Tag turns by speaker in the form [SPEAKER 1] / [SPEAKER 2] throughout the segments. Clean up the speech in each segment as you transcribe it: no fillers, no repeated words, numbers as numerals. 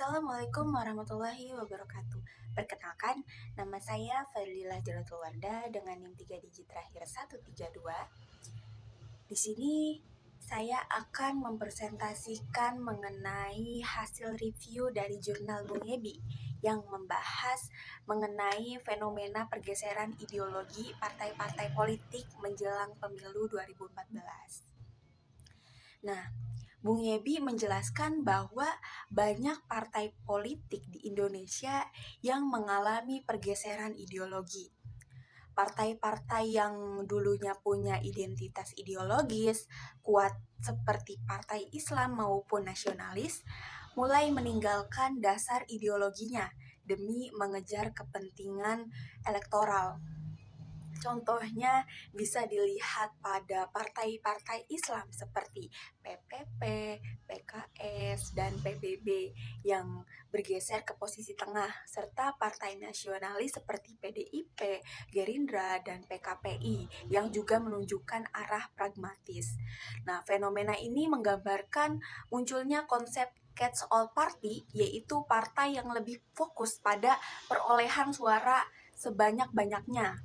[SPEAKER 1] Assalamualaikum warahmatullahi wabarakatuh. Perkenalkan, nama saya Fadlilah Jalatul Wardah dengan NIM 3 digit terakhir 132. Di sini saya akan mempresentasikan mengenai hasil review dari jurnal Bung Yebi yang membahas mengenai fenomena pergeseran ideologi partai-partai politik menjelang pemilu 2014. Nah, Bung Yebi menjelaskan bahwa banyak partai politik di Indonesia yang mengalami pergeseran ideologi. Partai-partai yang dulunya punya identitas ideologis kuat seperti partai Islam maupun nasionalis mulai meninggalkan dasar ideologinya demi mengejar kepentingan elektoral. Contohnya bisa dilihat pada partai-partai Islam seperti PPP, PKS, dan PBB yang bergeser ke posisi tengah, serta partai nasionalis seperti PDIP, Gerindra, dan PKPI yang juga menunjukkan arah pragmatis. Nah, fenomena ini menggambarkan munculnya konsep catch all party, yaitu partai yang lebih fokus pada perolehan suara sebanyak-banyaknya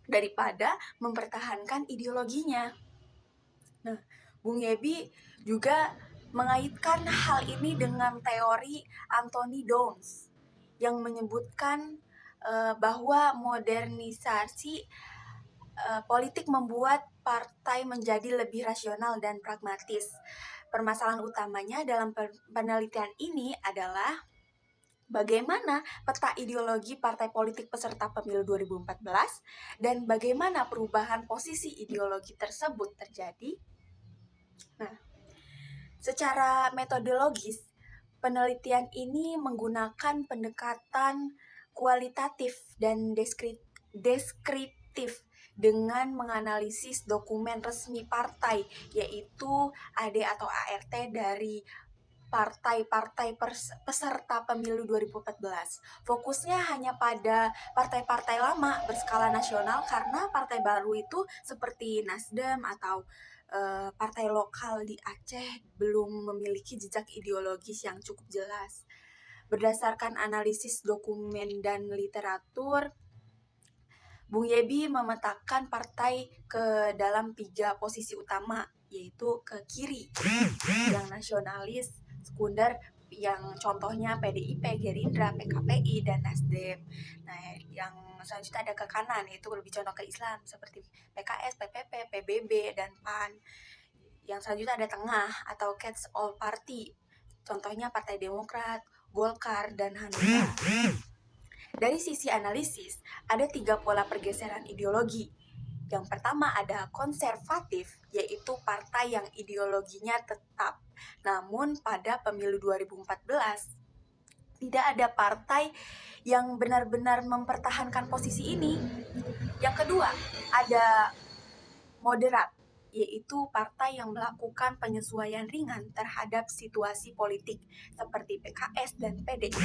[SPEAKER 1] daripada mempertahankan ideologinya. Nah, Bung Yebi juga mengaitkan hal ini dengan teori Anthony Downs yang menyebutkan bahwa modernisasi politik membuat partai menjadi lebih rasional dan pragmatis. Permasalahan utamanya dalam penelitian ini adalah bagaimana peta ideologi partai politik peserta pemilu 2014 dan bagaimana perubahan posisi ideologi tersebut terjadi. Nah, secara metodologis, penelitian ini menggunakan pendekatan kualitatif dan deskriptif dengan menganalisis dokumen resmi partai, yaitu AD atau ART dari partai-partai peserta pemilu 2014. Fokusnya hanya pada partai-partai lama berskala nasional karena partai baru itu seperti Nasdem atau partai lokal di Aceh belum memiliki jejak ideologis yang cukup jelas. Berdasarkan analisis dokumen dan literatur, Bung Yebi memetakan partai ke dalam 3 posisi utama, yaitu ke kiri yang nasionalis, sekunder yang contohnya PDIP, Gerindra, PKPI, dan Nasdem. Nah, yang selanjutnya ada ke kanan, yaitu lebih condong ke Islam seperti PKS, PPP, PBB, dan PAN. Yang selanjutnya ada tengah atau catch all party, contohnya Partai Demokrat, Golkar, dan Hanura. Dari sisi analisis, ada 3 pola pergeseran ideologi. Yang pertama ada konservatif, yaitu partai yang ideologinya tetap. Namun pada pemilu 2014, tidak ada partai yang benar-benar mempertahankan posisi ini. Yang kedua, ada moderat, yaitu partai yang melakukan penyesuaian ringan terhadap situasi politik seperti PKS dan PDIP.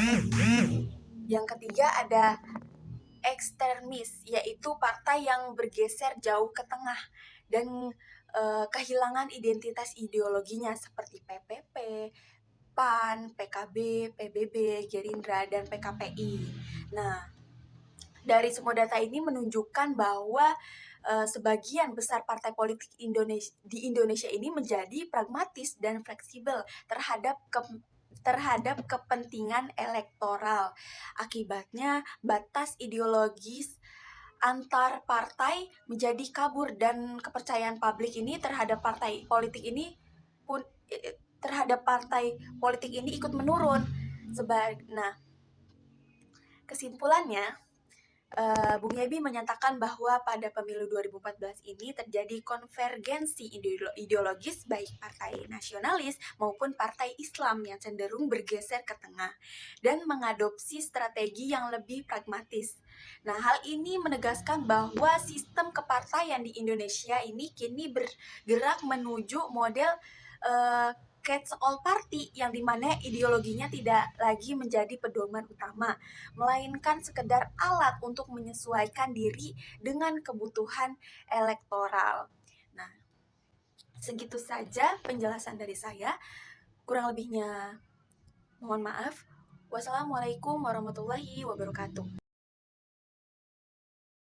[SPEAKER 1] Yang ketiga ada ekstremis, yaitu partai yang bergeser jauh ke tengah dan kehilangan identitas ideologinya seperti PPP, PAN, PKB, PBB, Gerindra, dan PKPI. Nah, dari semua data ini menunjukkan bahwa sebagian besar partai politik di Indonesia ini menjadi pragmatis dan fleksibel terhadap kepentingan elektoral. Akibatnya, batas ideologis antar partai menjadi kabur dan kepercayaan publik ini terhadap partai politik ini ikut menurun. Nah, kesimpulannya, Bung Yebi menyatakan bahwa pada pemilu 2014 ini terjadi konvergensi ideologis baik partai nasionalis maupun partai Islam yang cenderung bergeser ke tengah dan mengadopsi strategi yang lebih pragmatis. Nah, hal ini menegaskan bahwa sistem kepartaian di Indonesia ini kini bergerak menuju model catch all party yang dimana ideologinya tidak lagi menjadi pedoman utama, melainkan sekedar alat untuk menyesuaikan diri dengan kebutuhan elektoral. Nah, segitu saja penjelasan dari saya. Kurang lebihnya mohon maaf. Wassalamualaikum warahmatullahi wabarakatuh.